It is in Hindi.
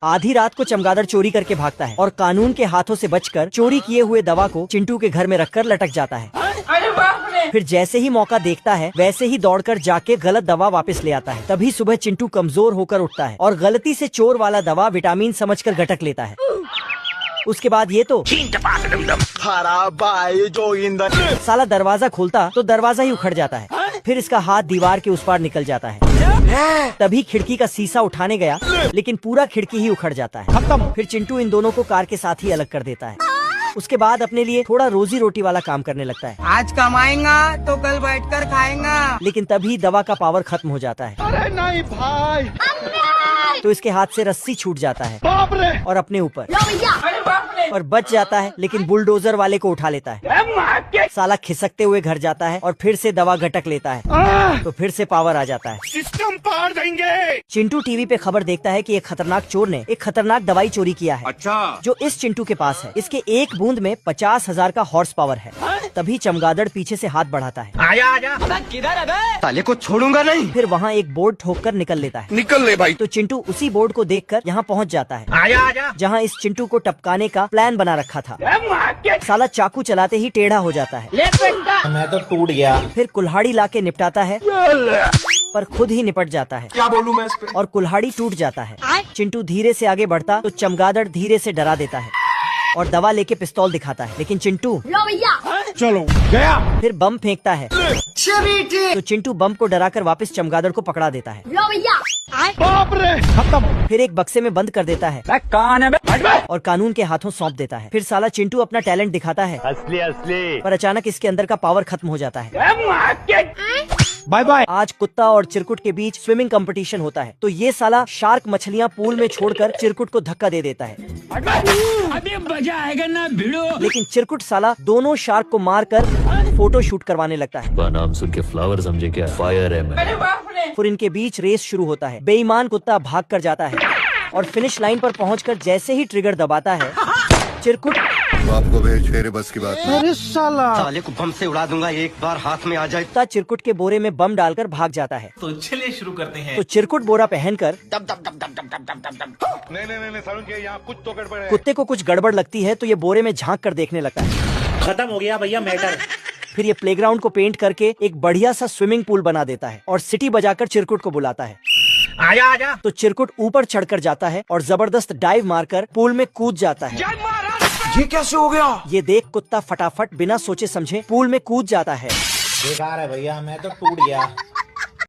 आधी रात को चमगादड़ चोरी करके भागता है और कानून के हाथों से बचकर चोरी किए हुए दवा को चिंटू के घर में रखकर लटक जाता है। फिर जैसे ही मौका देखता है वैसे ही दौड़कर जाके गलत दवा वापस ले आता है। तभी सुबह चिंटू कमजोर होकर उठता है और गलती से चोर वाला दवा विटामिन समझकर गटक लेता है। उसके बाद ये तो साला दरवाजा खोलता तो दरवाजा ही उखड़ जाता है। फिर इसका हाथ दीवार के उस पार निकल जाता है। तभी खिड़की का शीशा उठाने गया लेकिन पूरा खिड़की ही उखड़ जाता है। फिर चिंटू इन दोनों को कार के साथ ही अलग कर देता है। उसके बाद अपने लिए थोड़ा रोजी रोटी वाला काम करने लगता है। आज कमाएगा तो कल बैठकर खाएगा। लेकिन तभी दवा का पावर खत्म हो जाता है। अरे नहीं भाई, तो इसके हाथ से रस्सी छूट जाता है बाप रे। और अपने ऊपर और बच जाता है। लेकिन बुलडोजर वाले को उठा लेता है। साला खिसकते हुए घर जाता है और फिर से दवा घटक लेता है तो फिर से पावर आ जाता है। सिस्टम पार देंगे। चिंटू टीवी पे खबर देखता है कि एक खतरनाक चोर ने एक खतरनाक दवाई चोरी किया है। अच्छा, जो इस चिंटू के पास है। इसके एक बूंद में 50,000 का हॉर्स पावर है। तभी चमगादड़ पीछे से हाथ बढ़ाता है। आजा आजा, किधर है बे? साले को छोड़ूंगा नहीं। फिर वहाँ एक बोर्ड ठोककर निकल लेता है। निकल ले भाई। तो चिंटू उसी बोर्ड को देखकर यहाँ पहुँच जाता है आजा आजा, जहाँ इस चिंटू को टपकाने का प्लान बना रखा था। साला चाकू चलाते ही टेढ़ा हो जाता है। मैं तो टूट गया। फिर कुल्हाड़ी लाके निपटाता है पर खुद ही निपट जाता है। क्या बोलूं मैं इस पे? और कुल्हाड़ी टूट जाता है। चिंटू धीरे से आगे बढ़ता तो चमगादड़ धीरे से डरा देता है और दवा लेके पिस्तौल दिखाता है। लेकिन चिंटू चलो गया। फिर बम फेंकता है तो चिंटू बम को डराकर वापस चमगादड़ को पकड़ा देता है। बाप रे, खत्म। फिर एक बक्से में बंद कर देता है कौन है बे? और कानून के हाथों सौंप देता है। फिर साला चिंटू अपना टैलेंट दिखाता है असली असली। पर अचानक इसके अंदर का पावर खत्म हो जाता है। Bye bye. आज कुत्ता और चिरकुट के बीच स्विमिंग कंपटीशन होता है। तो ये साला शार्क मछलियाँ पूल में छोड़कर चिरकुट को धक्का दे देता है। अभी मजा आएगा ना भिड़ो। लेकिन चिरकुट साला दोनों शार्क को मारकर फोटो शूट करवाने लगता है। नाम सुन के फ्लावर समझे क्या? फायर है मैं। फिर इनके बीच रेस शुरू होता है। बेईमान कुत्ता भाग कर जाता है और फिनिश लाइन पर पहुंचकर जैसे ही ट्रिगर दबाता है चिरकुट आपको भेज फेरे बस की बात। अरे साले को बम से उड़ा दूंगा, एक बार हाथ में आ जाए। कुत्ता चिरकुट के बोरे में बम डालकर भाग जाता है। तो चलिए शुरू करते हैं। तो चिरकुट बोरा पहनकर नहीं सारुण के यहाँ कुछ तो गड़बड़ है। कुत्ते को कुछ गड़बड़ लगती है तो ये बोरे में झांक कर देखने लगता है। खत्म हो गया भैया मैटर। फिर ये प्लेग्राउंड को पेंट करके एक बढ़िया सा स्विमिंग पूल बना देता है और सिटी बजाकर चिरकुट को बुलाता है। आजा आजा। तो चिरकुट ऊपर चढ़कर जाता है और जबरदस्त डाइव मारकर पूल में कूद जाता है। ये कैसे हो गया? ये देख कुत्ता फटाफट बिना सोचे समझे पूल में कूद जाता है। बेकार है भैया, मैं तो टूट गया।